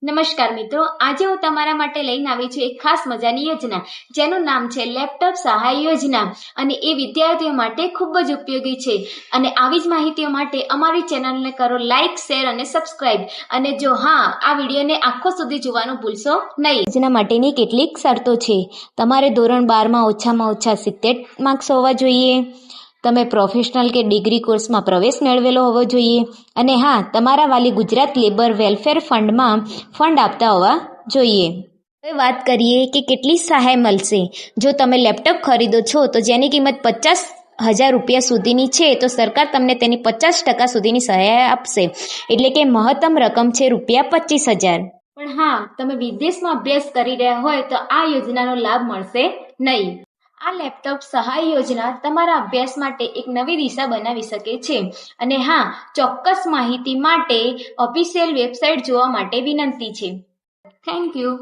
નમસ્કાર મિત્રો, આજે હું તમારા માટે લઈને આવી છું એક ખાસ મજાની યોજના જેનું નામ છે લેપટોપ સહાય યોજના અને એ વિદ્યાર્થીઓ માટે ખૂબ જ ઉપયોગી છે. અને આવી જ માહિતીઓ માટે અમારી ચેનલને કરો લાઇક, શેર અને સબસ્ક્રાઇબ. અને જો આ વિડીયોને આખો સુધી જોવાનું ભૂલશો નહીં. યોજના માટેની કેટલીક શરતો છે. તમારે ધોરણ 12માં ઓછામાં ઓછા 70 માર્ક્સ હોવા જોઈએ. તમે પ્રોફેશનલ કે ડિગ્રી કોર્સમાં પ્રવેશ મેળવેલો હોવો જોઈએ. અને તમારા વાલી ગુજરાત લેબર વેલફેર ફંડમાં ફંડ આપતા હોવા જોઈએ. હવે વાત કરીએ કે કેટલી સહાય મળશે. જો તમે લેપટોપ ખરીદો છો તો જેની કિંમત 50,000 રૂપિયા સુધીની છે તો સરકાર તમને તેની 50% સુધીની સહાય આપશે. એટલે કે મહત્તમ રકમ છે ₹25,000. પણ તમે વિદેશમાં અભ્યાસ કરી રહ્યા હોય તો આ યોજનાનો લાભ મળશે નહીં. આ લેપટોપ સહાય યોજના તમારા અભ્યાસ માટે એક નવી દિશા બનાવી શકે છે. અને ચોક્કસ માહિતી માટે ઓફિશિયલ વેબસાઇટ જોવા માટે વિનંતી છે. Thank you.